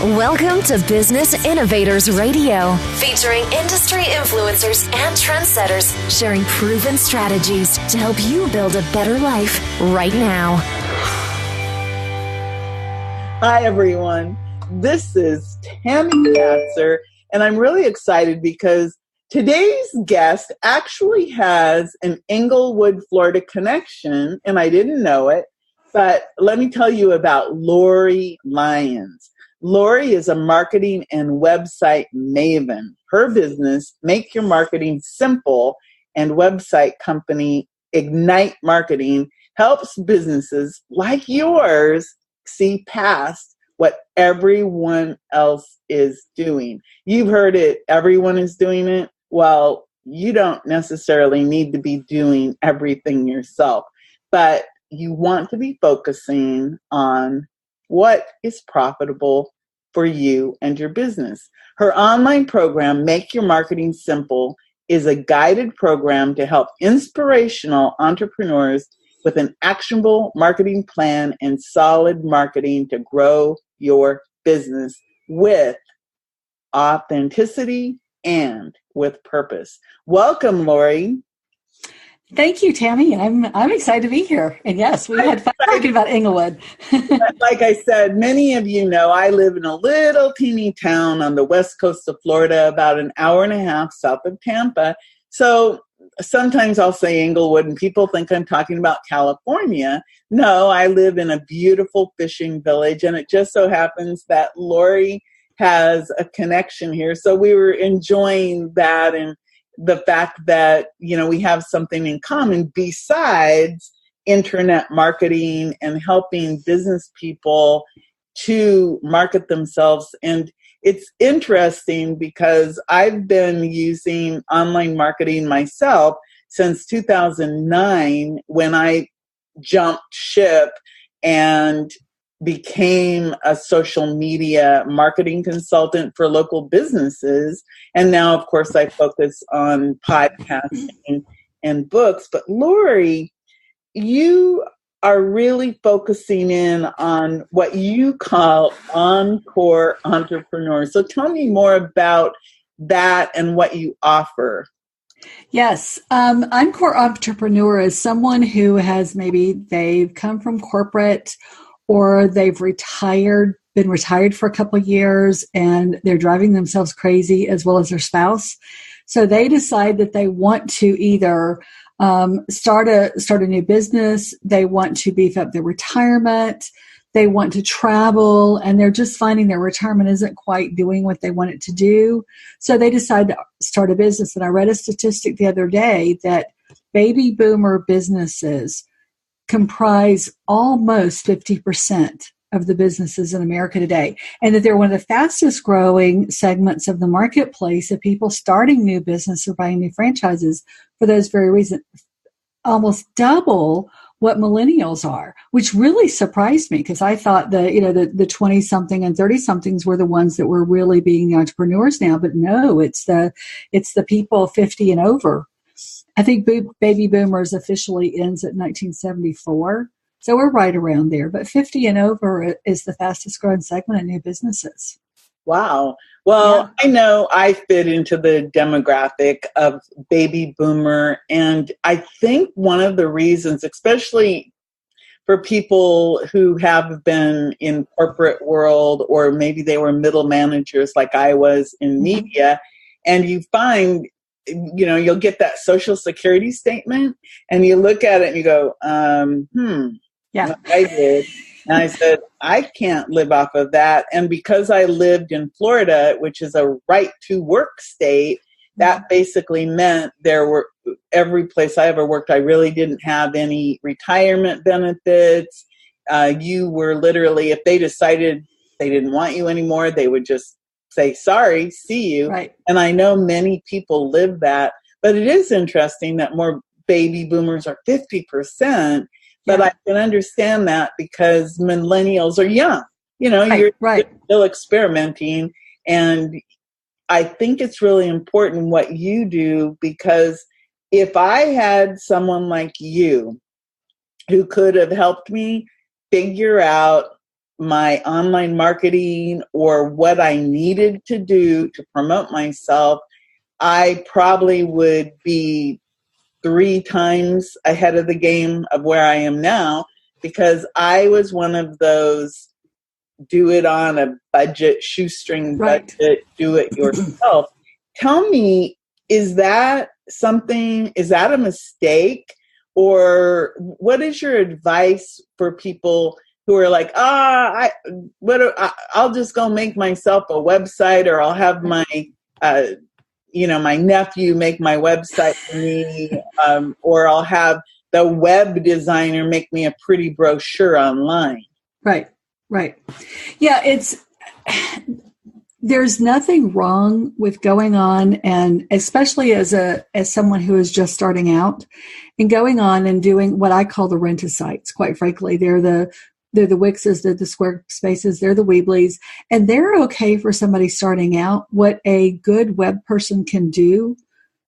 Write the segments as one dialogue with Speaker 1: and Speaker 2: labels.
Speaker 1: Welcome to Business Innovators Radio, featuring industry influencers and trendsetters sharing proven strategies to help you build a better life right now.
Speaker 2: Hi, everyone. This is Tammy Katzer, and I'm really excited because today's guest actually has an Englewood, Florida connection, and I didn't know it, but let me tell you about Lyons. Lori is a marketing and website maven. Her business, Make Your Marketing Simple, and website company, Ignite Marketing, helps businesses like yours see past what everyone else is doing. You've heard it, everyone is doing it. Well, you don't necessarily need to be doing everything yourself, but you want to be focusing on what is profitable for you and your business. Her online program, Make Your Marketing Simple, is a guided program to help inspirational entrepreneurs with an actionable marketing plan and solid marketing to grow your business with authenticity and with purpose. Welcome, Lori.
Speaker 3: Thank you, Tammy. I'm excited to be here. And yes, we had fun talking about Englewood.
Speaker 2: Like I said, many of you know I live in a little teeny town on the west coast of Florida, about an hour and a half south of Tampa. So sometimes I'll say Englewood and people think I'm talking about California. No, I live in a beautiful fishing village, and it just so happens that Lori has a connection here. So we were enjoying that and the fact that, you know, we have something in common besides internet marketing and helping business people to market themselves. And it's interesting because I've been using online marketing myself since 2009 when I jumped ship and became a social media marketing consultant for local businesses. And now, of course, I focus on podcasting and books. But Lori, you are really focusing in on what you call encore entrepreneurs. So tell me more about that and what you offer.
Speaker 3: Yes. Encore entrepreneur is someone who has they've come from corporate or they've been retired for a couple of years, and they're driving themselves crazy as well as their spouse. So they decide that they want to either start a new business, they want to beef up their retirement, they want to travel, and they're just finding their retirement isn't quite doing what they want it to do. So they decide to start a business. And I read a statistic the other day that baby boomer businesses comprise almost 50% of the businesses in America today, and that they're one of the fastest growing segments of the marketplace of people starting new business or buying new franchises for those very reasons, almost double what millennials are, which really surprised me because I thought the 20-something and 30-somethings were the ones that were really being the entrepreneurs now, but no, it's the people 50 and over. I think baby boomers officially ends at 1974. So we're right around there. But 50 and over is the fastest growing segment of new businesses.
Speaker 2: Wow. Well, yeah. I know I fit into the demographic of baby boomer. And I think one of the reasons, especially for people who have been in corporate world, or maybe they were middle managers like I was in media, and you find, you know, you'll get that social security statement and you look at it and you go,
Speaker 3: yeah,
Speaker 2: I did. And I said, I can't live off of that. And because I lived in Florida, which is a right to work state, that basically meant every place I ever worked, I really didn't have any retirement benefits. You were literally, if they decided they didn't want you anymore, they would just say, sorry, see you.
Speaker 3: Right.
Speaker 2: And I know many people live that, but it is interesting that more baby boomers are 50%, but yeah. I can understand that because millennials are young. You know, you're still experimenting. And I think it's really important what you do, because if I had someone like you who could have helped me figure out my online marketing or what I needed to do to promote myself, I probably would be 3 times ahead of the game of where I am now, because I was one of those do it on a budget, shoestring
Speaker 3: Right.
Speaker 2: budget, do it yourself. Tell me, is that a mistake? Or what is your advice for people who are like, I'll just go make myself a website, or I'll have my, my nephew make my website for me, or I'll have the web designer make me a pretty brochure online.
Speaker 3: Right. Yeah, there's nothing wrong with going on, and especially as someone who is just starting out, and going on and doing what I call the rent a sites. Quite frankly, they're the Wixes, they're the Squarespaces, they're the Weebly's, and they're okay for somebody starting out. What a good web person can do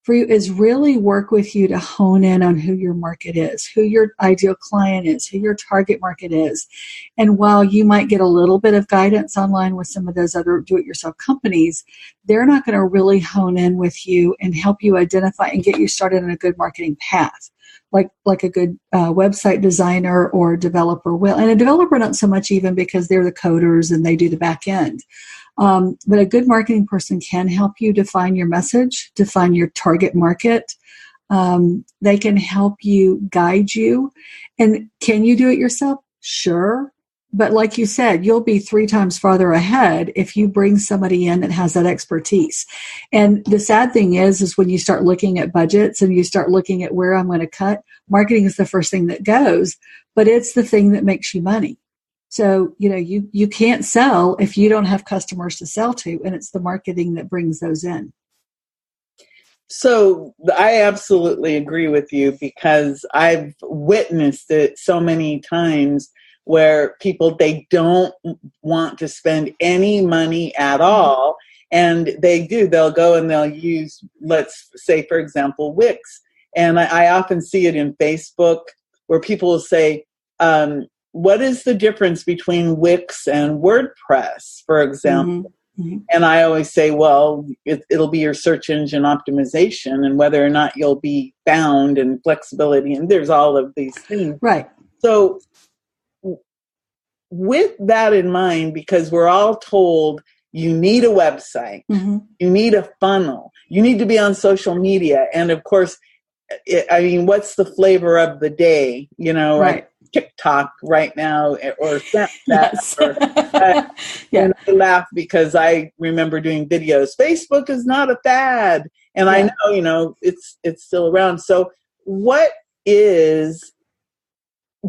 Speaker 3: for you is really work with you to hone in on who your market is, who your ideal client is, who your target market is. And while you might get a little bit of guidance online with some of those other do-it-yourself companies, they're not going to really hone in with you and help you identify and get you started on a good marketing path, like a good website designer or developer will. And a developer not so much, even because they're the coders and they do the back end. But a good marketing person can help you define your message, define your target market. They can help you, guide you. And can you do it yourself? Sure. But like you said, you'll be 3 times farther ahead if you bring somebody in that has that expertise. And the sad thing is when you start looking at budgets and you start looking at where I'm going to cut, marketing is the first thing that goes, but it's the thing that makes you money. So, you can't sell if you don't have customers to sell to, and it's the marketing that brings those in.
Speaker 2: So I absolutely agree with you, because I've witnessed it so many times where people, they don't want to spend any money at all. And they'll go and they'll use, let's say, for example, Wix. And I often see it in Facebook where people will say, what is the difference between Wix and WordPress, for example? Mm-hmm. And I always say, well, it'll be your search engine optimization and whether or not you'll be found and flexibility. And there's all of these things.
Speaker 3: Right.
Speaker 2: So with that in mind, because we're all told you need a website, mm-hmm. you need a funnel, you need to be on social media. And of course, what's the flavor of the day, right? TikTok right now, or Snapchat.
Speaker 3: Yes.
Speaker 2: Yeah. And I laugh because I remember doing videos. Facebook is not a fad. And yeah. I know, it's still around. So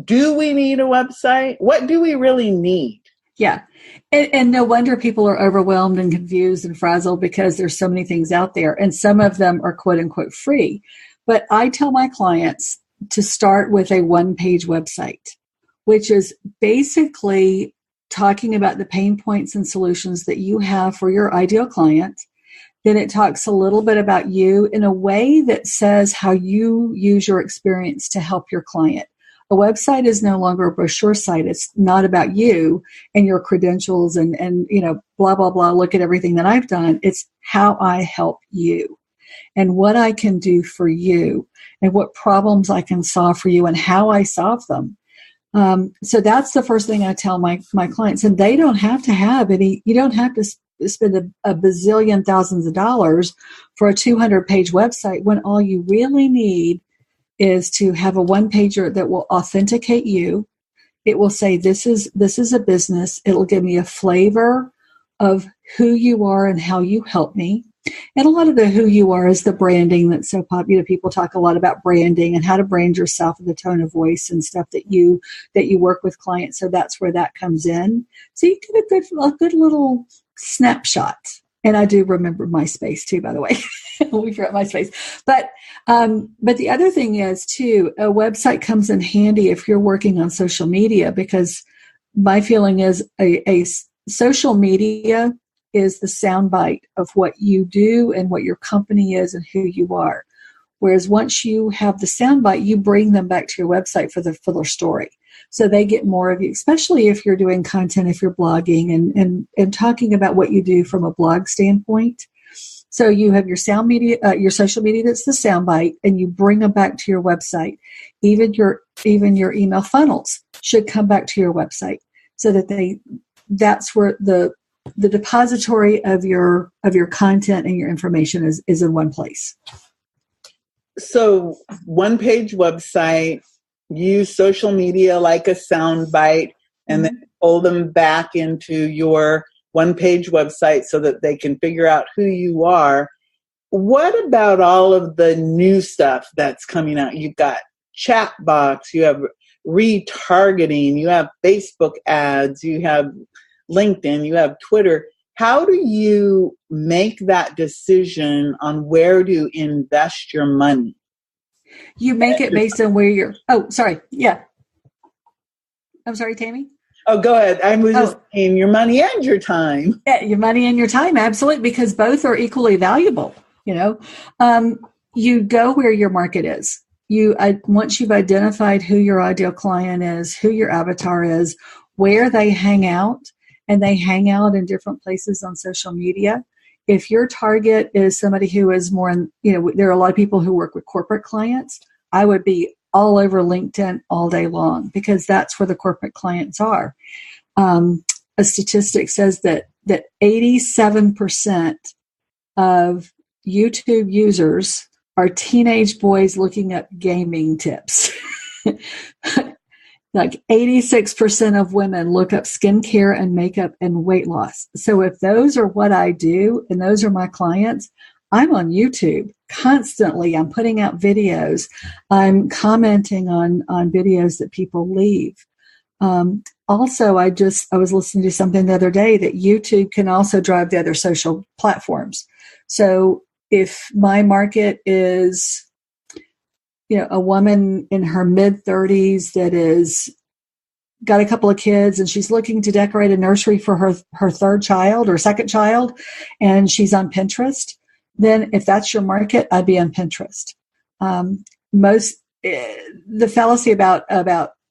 Speaker 2: do we need a website? What do we really need?
Speaker 3: Yeah. And no wonder people are overwhelmed and confused and frazzled, because there's so many things out there, and some of them are quote unquote free. But I tell my clients to start with a one-page website, which is basically talking about the pain points and solutions that you have for your ideal client. Then it talks a little bit about you in a way that says how you use your experience to help your client. A website is no longer a brochure site. It's not about you and your credentials and blah, blah, blah. Look at everything that I've done. It's how I help you and what I can do for you and what problems I can solve for you and how I solve them. So that's the first thing I tell my clients. And they don't have to have any, you don't have to spend a bazillion thousands of dollars for a 200-page website, when all you really need is to have a one-pager that will authenticate you. It will say, this is a business. It'll give me a flavor of who you are and how you help me. And a lot of the who you are is the branding that's so popular. People talk a lot about branding and how to brand yourself and the tone of voice and stuff that you work with clients. So that's where that comes in. So you get a good little snapshot. And I do remember MySpace too, by the way. We forgot MySpace. But the other thing is too, a website comes in handy if you're working on social media, because my feeling is a social media is the soundbite of what you do and what your company is and who you are. Whereas once you have the soundbite, you bring them back to your website for the fuller story. So they get more of you, especially if you're doing content, if you're blogging and talking about what you do from a blog standpoint. So you have your sound media, your social media, that's the soundbite, and you bring them back to your website. Even your email funnels should come back to your website, so that that's where the depository of your content and your information is in one place.
Speaker 2: So one page website, use social media like a soundbite, and then pull them back into your one page website so that they can figure out who you are. What about all of the new stuff that's coming out? You've got chatbots, you have retargeting, you have Facebook ads, you have LinkedIn, you have Twitter. How do you make that decision on where to invest your money?
Speaker 3: You make it based on where you're. Oh, sorry. Yeah. I'm sorry, Tammy.
Speaker 2: Oh, go ahead. I was just saying your money and your time.
Speaker 3: Yeah, your money and your time, absolutely, because both are equally valuable. You go where your market is. Once you've identified who your ideal client is, who your avatar is, where they hang out, and they hang out in different places on social media. If your target is somebody who is more in, there are a lot of people who work with corporate clients, I would be all over LinkedIn all day long, because that's where the corporate clients are. A statistic says that 87% of YouTube users are teenage boys looking up gaming tips. Like 86% of women look up skincare and makeup and weight loss. So if those are what I do and those are my clients, I'm on YouTube constantly. I'm putting out videos. I'm commenting on videos that people leave. Also, I was listening to something the other day that YouTube can also drive the other social platforms. So if my market is, a woman in her mid-30s that is got a couple of kids and she's looking to decorate a nursery for her third child or second child, and she's on Pinterest, then if that's your market, I'd be on Pinterest. The fallacy about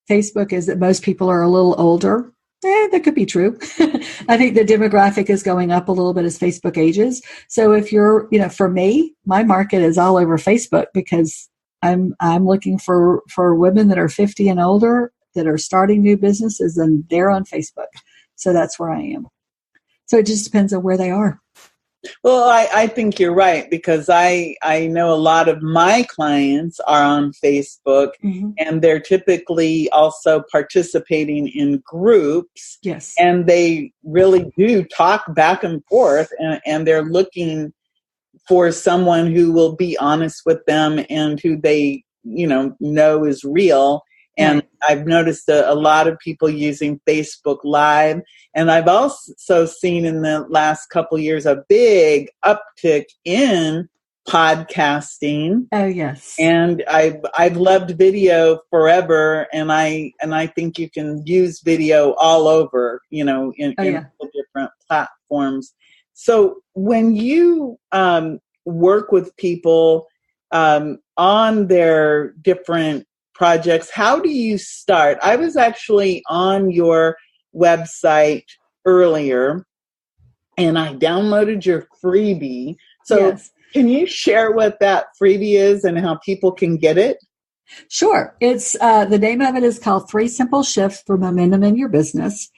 Speaker 3: Facebook is that most people are a little older. That could be true. I think the demographic is going up a little bit as Facebook ages. So if you're, for me, my market is all over Facebook, because I'm looking for women that are 50 and older that are starting new businesses, and they're on Facebook. So that's where I am. So it just depends on where they are.
Speaker 2: Well, I think you're right, because I know a lot of my clients are on Facebook, and they're typically also participating in groups.
Speaker 3: Yes.
Speaker 2: And they really do talk back and forth, and they're looking for someone who will be honest with them and who they, know is real. And I've noticed a lot of people using Facebook Live. And I've also seen in the last couple of years a big uptick in podcasting.
Speaker 3: Oh, yes.
Speaker 2: And I've loved video forever. And I think you can use video all over, in different platforms. So when you work with people on their different projects, how do you start? I was actually on your website earlier, and I downloaded your freebie. So Can you share what that freebie is and how people can get it?
Speaker 3: Sure. It's the name of it is called 3 Simple Shifts for Momentum in Your Business.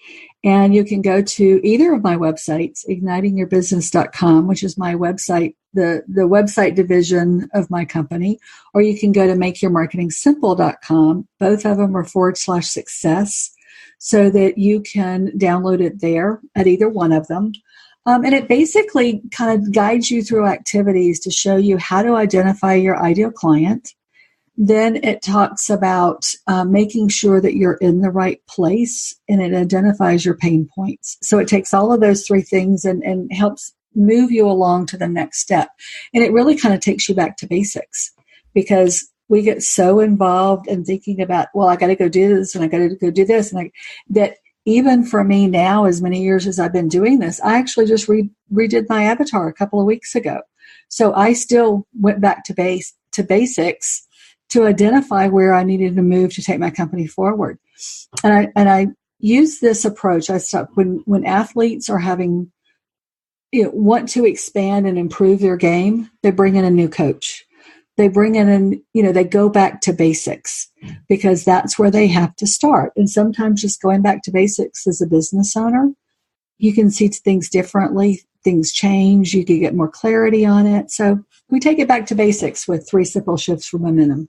Speaker 3: And you can go to either of my websites, ignitingyourbusiness.com, which is my website, the website division of my company, or you can go to makeyourmarketingsimple.com. Both of them are /success, so that you can download it there at either one of them. And it basically kind of guides you through activities to show you how to identify your ideal client. Then it talks about making sure that you're in the right place, and it identifies your pain points. So it takes all of those 3 things and helps move you along to the next step. And it really kind of takes you back to basics, because we get so involved in thinking about, well, I got to go do this and I got to go do this. And that even for me now, as many years as I've been doing this, I actually just redid my avatar a couple of weeks ago. So I still went back to to basics to identify where I needed to move to take my company forward. And I use this approach. I start when athletes are having, want to expand and improve their game, they bring in a new coach. They bring in, they go back to basics because that's where they have to start. And sometimes just going back to basics as a business owner, you can see things differently. Things change. You can get more clarity on it. So we take it back to basics with 3 simple shifts for momentum.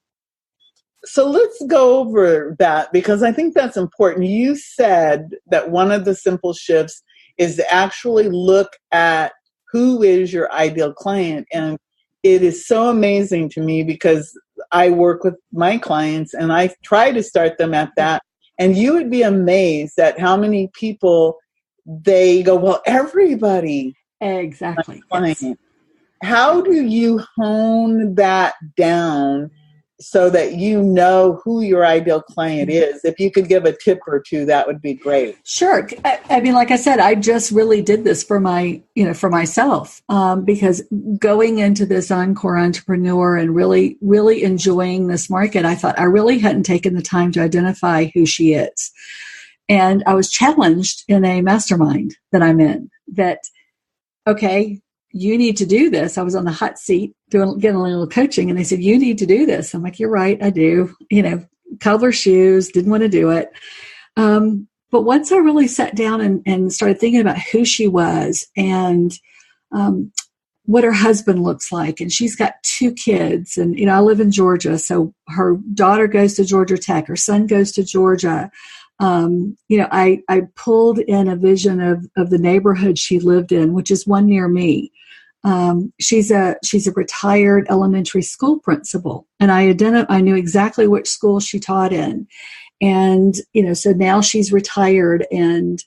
Speaker 2: So let's go over that because I think that's important. You said that one of the simple shifts is to actually look at who is your ideal client. And it is so amazing to me because I work with my clients and I try to start them at that. And you would be amazed at how many people they go, well, everybody.
Speaker 3: Exactly.
Speaker 2: Yes. How do you hone that down so that you know who your ideal client is? If you could give a tip or two, that would be great.
Speaker 3: Sure. I mean, like I said, I just really did this for for myself, because going into this Encore entrepreneur and really, really enjoying this market, I thought I really hadn't taken the time to identify who she is. And I was challenged in a mastermind that I'm in that, okay, you need to do this. I was on the hot seat getting a little coaching and they said, you need to do this. I'm like, you're right. I do, cobbler shoes, didn't want to do it. But once I really sat down and started thinking about who she was and, what her husband looks like. And she's got 2 kids and, I live in Georgia. So her daughter goes to Georgia Tech. Her son goes to Georgia. I pulled in a vision of the neighborhood she lived in, which is one near me. She's a retired elementary school principal, and I knew exactly which school she taught in. And, so now she's retired and,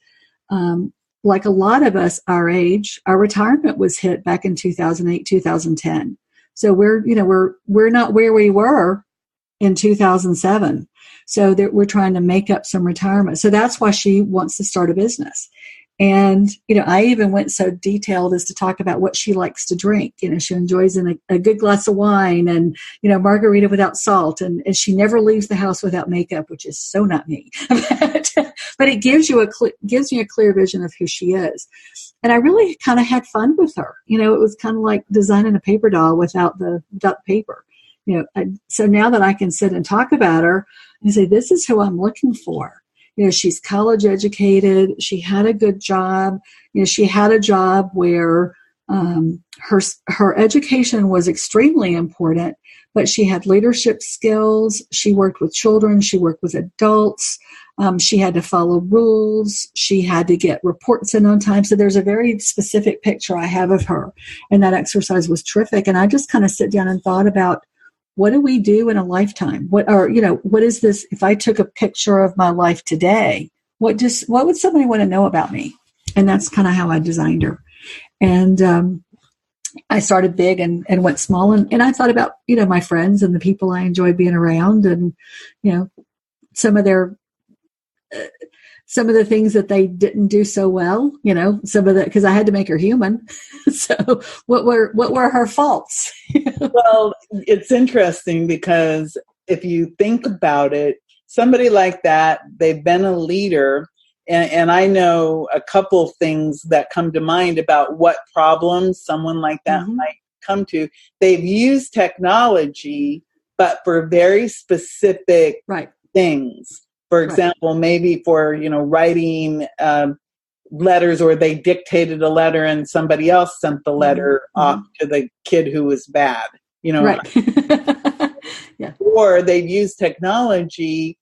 Speaker 3: like a lot of us our age, our retirement was hit back in 2008, 2010. So we're not where we were in 2007. So that we're trying to make up some retirement. So that's why she wants to start a business. And, I even went so detailed as to talk about what she likes to drink. She enjoys a good glass of wine and, margarita without salt. And she never leaves the house without makeup, which is so not me. But it gives me a clear vision of who she is. And I really kind of had fun with her. It was kind of like designing a paper doll without the paper. So now that I can sit and talk about her and say, this is who I'm looking for. She's college educated. She had a good job. She had a job where her education was extremely important, but she had leadership skills. She worked with children. She worked with adults. She had to follow rules. She had to get reports in on time. So there's a very specific picture I have of her. And that exercise was terrific. And I just kind of sit down and thought about, what do we do in a lifetime? What is this? If I took a picture of my life today, what would somebody want to know about me? And that's kind of how I designed her. And I started big and went small. And I thought about, my friends and the people I enjoyed being around and, some of the things that they didn't do so well, because I had to make her human. So what were her faults?
Speaker 2: Well, it's interesting because if you think about it, somebody like that, they've been a leader. And I know a couple things that come to mind about what problems someone like that might come to. They've used technology, but for very specific things. For example, maybe for, writing letters, or they dictated a letter and somebody else sent the letter off to the kid who was bad,
Speaker 3: Right. Yeah.
Speaker 2: Or they've used technology,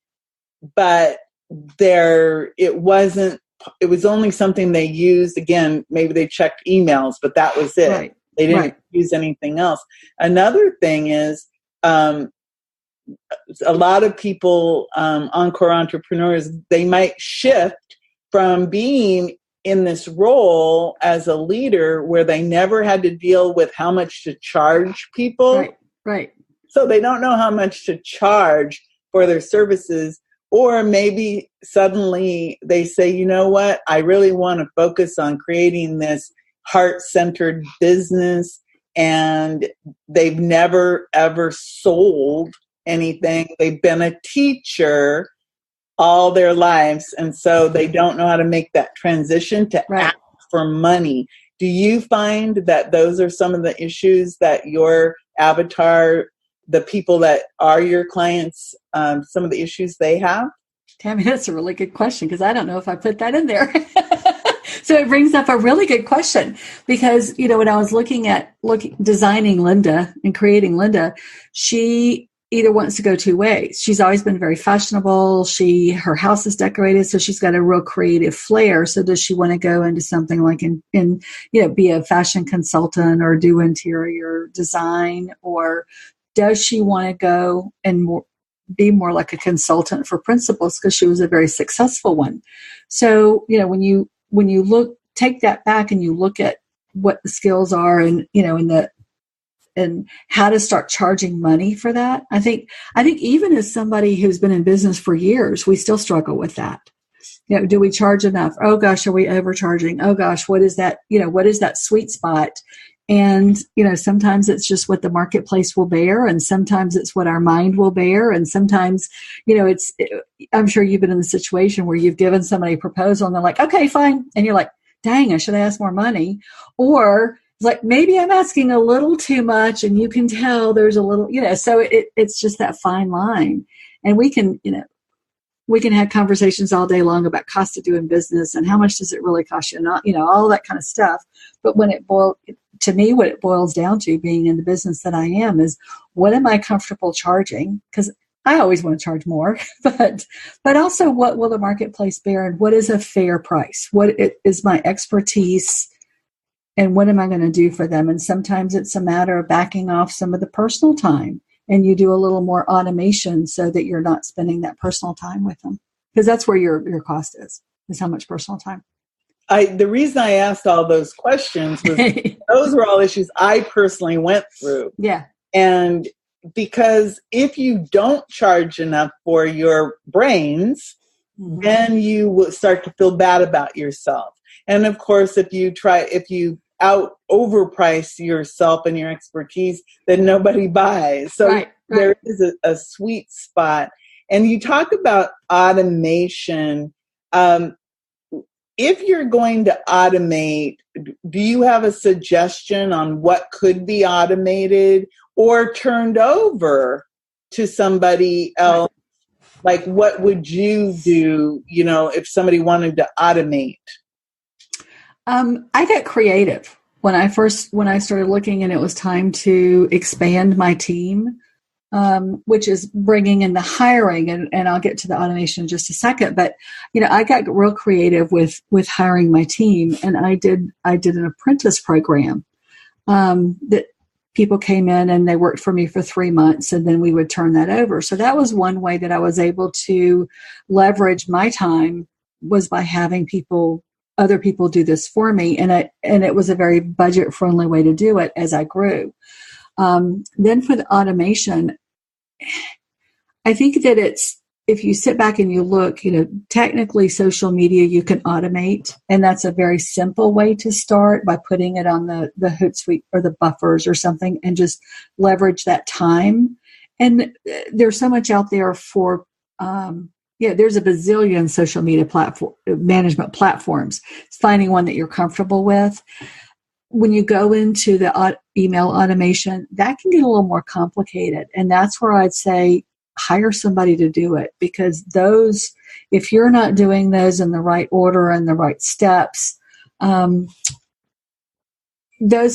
Speaker 2: but it was only something they used. Again, maybe they checked emails, but that was it.
Speaker 3: Right.
Speaker 2: They didn't use anything else. Another thing is, a lot of people, Encore entrepreneurs, they might shift from being in this role as a leader where they never had to deal with how much to charge people.
Speaker 3: Right.
Speaker 2: So they don't know how much to charge for their services. Or maybe suddenly they say, you know what, I really want to focus on creating this heart-centered business. and they've never, ever sold anything. They've been a teacher all their lives, and so they don't know how to make that transition to
Speaker 3: Right.
Speaker 2: ask for money. Do you find that those are some of the issues that your avatar, the people that are your clients, some of the issues they have?
Speaker 3: Tammy, that's a really good question, because I don't know if I put that in there. So it brings up a really good question, because, when I was designing Linda and creating Linda, she either wants to go two ways. She's always been very fashionable. Her house is decorated, so she's got a real creative flair. So does she want to go into something like be a fashion consultant or do interior design, or does she want to go and be more like a consultant for principals, because she was a very successful one? So, when you take that back and you look at what the skills are and and how to start charging money for that. I think even as somebody who's been in business for years, we still struggle with that. Do we charge enough? Oh gosh, are we overcharging? Oh gosh, what is that? What is that sweet spot? And, sometimes it's just what the marketplace will bear. And sometimes it's what our mind will bear. And sometimes, I'm sure you've been in the situation where you've given somebody a proposal and they're like, okay, fine. And you're like, dang, I should have asked more money. Or it's like, maybe I'm asking a little too much, and you can tell there's a little, so it's just that fine line. And we can have conversations all day long about cost of doing business and how much does it really cost you, not, all that kind of stuff. But what it boils down to, being in the business that I am, is what am I comfortable charging? Because I always want to charge more, but also what will the marketplace bear, and what is a fair price? What is my expertise, and what am I going to do for them? And sometimes it's a matter of backing off some of the personal time, and you do a little more automation so that you're not spending that personal time with them, because that's where your cost is how much personal time.
Speaker 2: The reason I asked all those questions was those were all issues I personally went through.
Speaker 3: Yeah.
Speaker 2: And because if you don't charge enough for your brains, mm-hmm. then you will start to feel bad about yourself. And of course, if you overprice yourself and your expertise, then nobody buys. So right. There is a sweet spot. And you talk about automation. If you're going to automate, do you have a suggestion on what could be automated or turned over to somebody else? Like, what would you do, if somebody wanted to automate?
Speaker 3: I got creative when I started looking, and it was time to expand my team, which is bringing in the hiring, and I'll get to the automation in just a second. But I got real creative with hiring my team, and I did an apprentice program that people came in and they worked for me for 3 months, and then we would turn that over. So that was one way that I was able to leverage my time, was by having other people do this for me, and it was a very budget friendly way to do it as I grew. Then for the automation, I think that if you sit back and you look, technically social media you can automate, and that's a very simple way to start, by putting it on the Hootsuite or the buffers or something, and just leverage that time. And there's so much out there for, there's a bazillion social media management platforms. It's finding one that you're comfortable with. When you go into the email automation, that can get a little more complicated. And that's where I'd say hire somebody to do it, because those, if you're not doing those in the right order and the right steps, those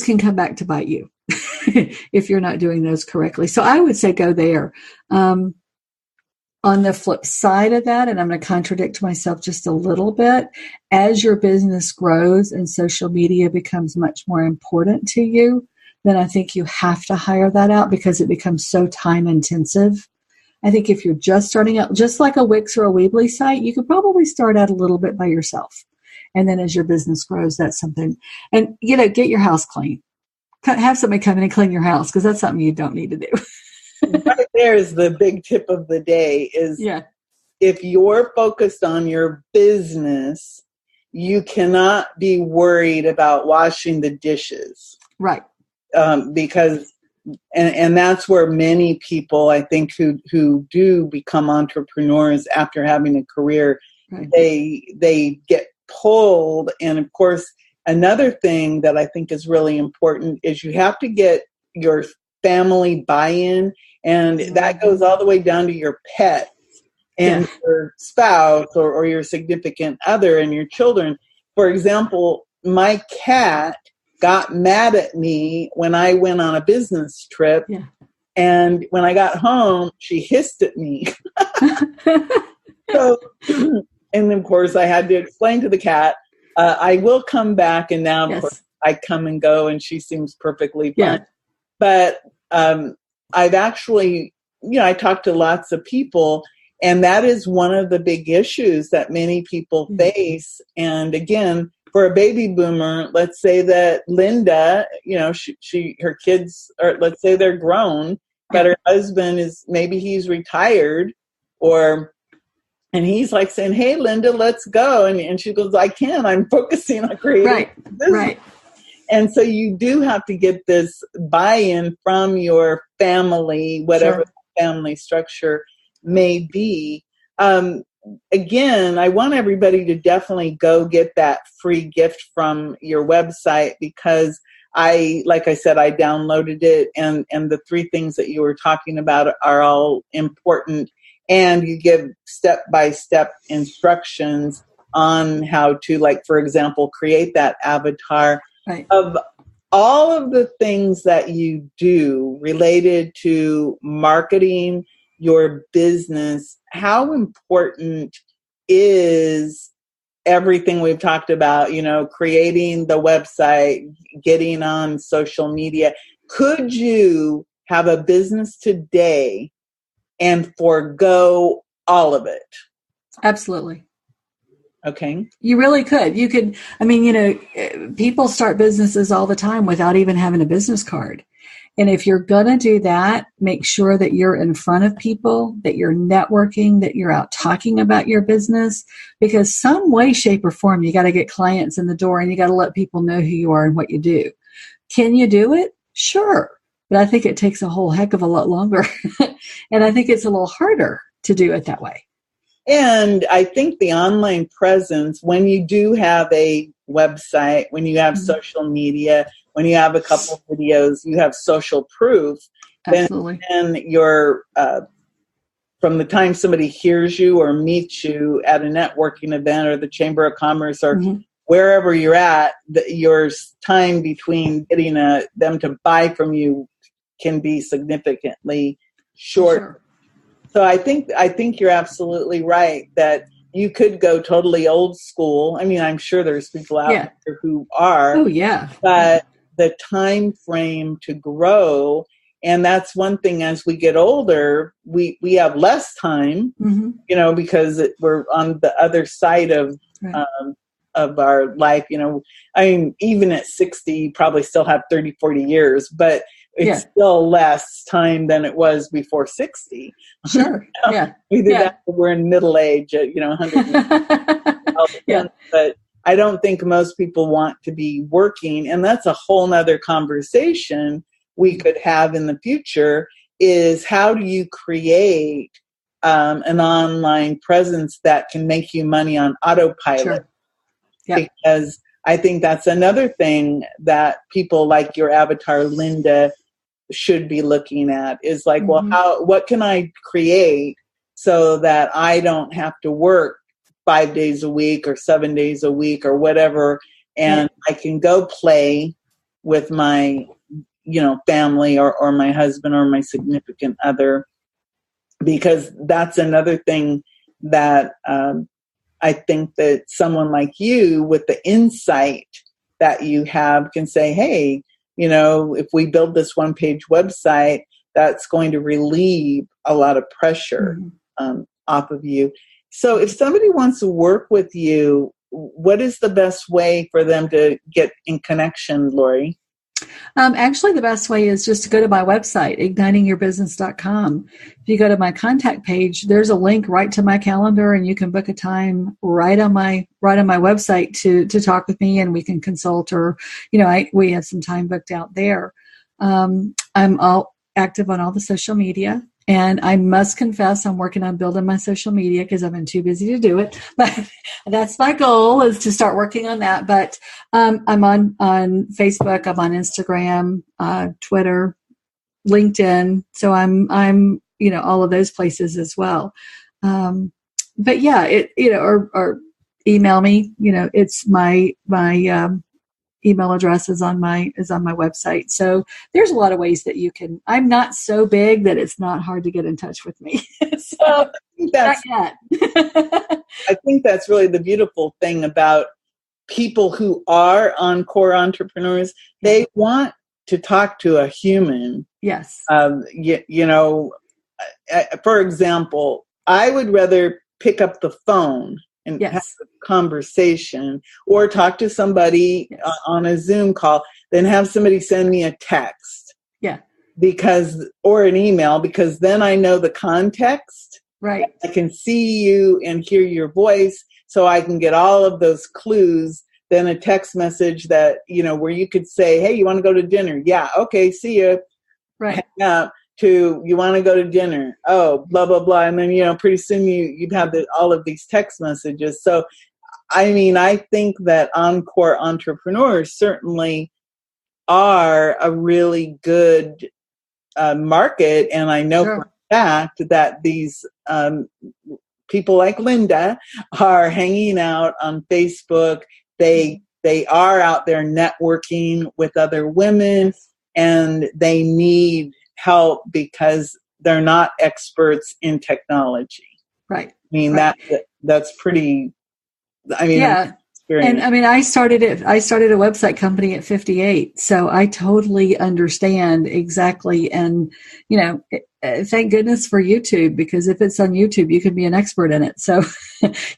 Speaker 3: can come back to bite you if you're not doing those correctly. So I would say go there. On the flip side of that, and I'm going to contradict myself just a little bit, as your business grows and social media becomes much more important to you, then I think you have to hire that out, because it becomes so time intensive. I think if you're just starting out, just like a Wix or a Weebly site, you could probably start out a little bit by yourself. And then as your business grows, that's something. And, get your house clean. Have somebody come in and clean your house, because that's something you don't need to do.
Speaker 2: Right there is the big tip of the day is if you're focused on your business, you cannot be worried about washing the dishes.
Speaker 3: Right.
Speaker 2: because and that's where many people, I think, who do become entrepreneurs after having a career,
Speaker 3: right.
Speaker 2: they get pulled. And of course, another thing that I think is really important is you have to get your family buy-in, and that goes all the way down to your pet and your spouse or your significant other and your children. For example, my cat got mad at me when I went on a business trip. Yeah. And when I got home, she hissed at me. So, and of course, I had to explain to the cat, I will come back. And now, of course, I come and go, and she seems perfectly fine. Yeah. But I've actually, I talked to lots of people, and that is one of the big issues that many people face. And again, for a baby boomer, let's say that Linda, her kids are, let's say they're grown, but her husband he's retired, and he's like saying, hey, Linda, let's go. And she goes, I can't, I'm focusing on creating business. Right. And so you do have to get this buy-in from your family, whatever the family structure may be. Again, I want everybody to definitely go get that free gift from your website, because like I said, I downloaded it, and the 3 things that you were talking about are all important. And you give step-by-step instructions on how to, like, for example, create that avatar. Right. Of all of the things that you do related to marketing your business, how important is everything we've talked about, creating the website, getting on social media? Could you have a business today and forego all of it?
Speaker 3: Absolutely.
Speaker 2: Okay.
Speaker 3: You really could. You could, people start businesses all the time without even having a business card. And if you're going to do that, make sure that you're in front of people, that you're networking, that you're out talking about your business, because some way, shape, or form, you got to get clients in the door, and you got to let people know who you are and what you do. Can you do it? Sure. But I think it takes a whole heck of a lot longer. And I think it's a little harder to do it that way.
Speaker 2: And I think the online presence, when you do have a website, when you have social media, when you have a couple of videos, you have social proof.
Speaker 3: Absolutely.
Speaker 2: Then you're, from the time somebody hears you or meets you at a networking event or the Chamber of Commerce or wherever you're at, your time between getting them to buy from you can be significantly short. Sure. So I think you're absolutely right that you could go totally old school. I'm sure there's people out there who are.
Speaker 3: Oh, yeah.
Speaker 2: But the time frame to grow, and that's one thing, as we get older, we have less time, because we're on the other side of our life. Even at 60, you probably still have 30, 40 years, but it's still less time than it was before 60.
Speaker 3: Sure. Yeah.
Speaker 2: Either that or we're in middle age at, 100. But I don't think most people want to be working. And that's a whole nother conversation we could have in the future, is how do you create an online presence that can make you money on autopilot?
Speaker 3: Sure. Yeah.
Speaker 2: Because I think that's another thing that people like your avatar, Linda, should be looking at, is like, well, what can I create so that I don't have to work 5 days a week or 7 days a week or whatever, and I can go play with my, family or my husband or my significant other, because that's another thing that I think that someone like you, with the insight that you have, can say, hey, if we build this one-page website, that's going to relieve a lot of pressure off of you. So if somebody wants to work with you, what is the best way for them to get in connection, Lori?
Speaker 3: Actually, the best way is just to go to my website, ignitingyourbusiness.com. If you go to my contact page, there's a link right to my calendar, and you can book a time right on my website to talk with me, and we can consult, or we have some time booked out there. I'm all active on all the social media. And I must confess, I'm working on building my social media because I've been too busy to do it. But that's my goal, is to start working on that. But I'm on Facebook, I'm on Instagram, Twitter, LinkedIn. So I'm all of those places as well. But yeah, or email me. It's my email address is on my website. So there's a lot of ways that you can. I'm not so big that it's not hard to get in touch with me. So not yet.
Speaker 2: I think that's really the beautiful thing about people who are Encore entrepreneurs. They want to talk to a human.
Speaker 3: Yes.
Speaker 2: For example, I would rather pick up the phone and have a conversation or talk to somebody on a Zoom call than have somebody send me a text.
Speaker 3: Yeah.
Speaker 2: Or an email, because then I know the context.
Speaker 3: Right.
Speaker 2: I can see you and hear your voice, so I can get all of those clues. Then a text message that, where you could say, hey, you want to go to dinner? Yeah. Okay. See you.
Speaker 3: Right.
Speaker 2: Hang up. To, you want to go to dinner? Oh, blah, blah, blah. And then, pretty soon you'd have all of these text messages. So, I think that Encore entrepreneurs certainly are a really good market. And I know for a fact that these people like Linda are hanging out on Facebook. They are out there networking with other women, and they need help because they're not experts in technology.
Speaker 3: Right.
Speaker 2: That's pretty,
Speaker 3: yeah. And I started a website company at 58. So I totally understand exactly. And, thank goodness for YouTube, because if it's on YouTube, you can be an expert in it. So,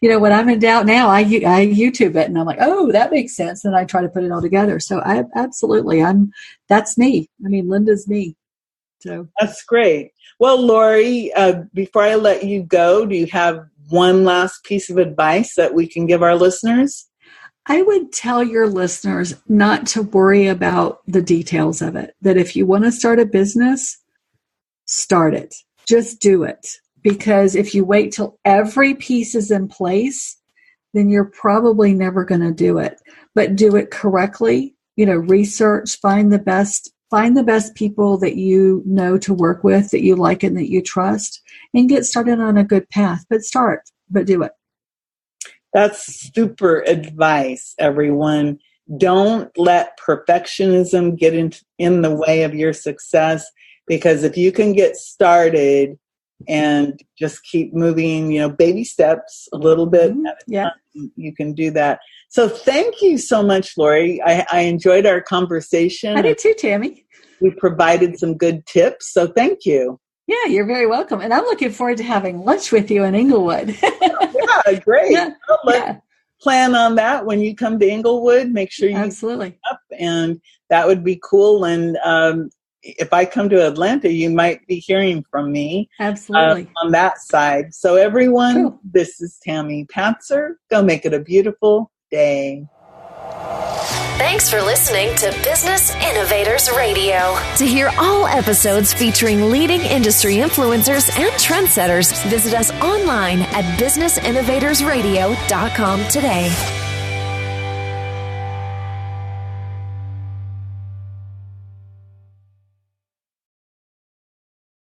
Speaker 3: when I'm in doubt now, I YouTube it and I'm like, oh, that makes sense. And I try to put it all together. So that's me. Linda's me. So
Speaker 2: that's great. Well, Lori, before I let you go, do you have one last piece of advice that we can give our listeners?
Speaker 3: I would tell your listeners not to worry about the details of it, that if you want to start a business, start it. Just do it. Because if you wait till every piece is in place, then you're probably never going to do it. But do it correctly. Research, find the best people that you know to work with, that you like and that you trust, and get started on a good path. But do it.
Speaker 2: That's super advice, everyone. Don't let perfectionism get in the way of your success, because if you can get started and just keep moving, baby steps a little bit at a time, you can do that. So thank you so much, Lori. I enjoyed our conversation.
Speaker 3: I did too, Tammy.
Speaker 2: We provided some good tips, so thank you.
Speaker 3: Yeah, you're very welcome. And I'm looking forward to having lunch with you in Inglewood.
Speaker 2: Yeah, great. Let's plan on that when you come to Inglewood. Make sure you
Speaker 3: absolutely
Speaker 2: up, and that would be cool. And if I come to Atlanta, you might be hearing from me.
Speaker 3: Absolutely.
Speaker 2: On that side. So everyone, This is Tammy Patzer. Go make it a beautiful day.
Speaker 1: Thanks for listening to Business Innovators Radio. To hear all episodes featuring leading industry influencers and trendsetters, visit us online at businessinnovatorsradio.com today.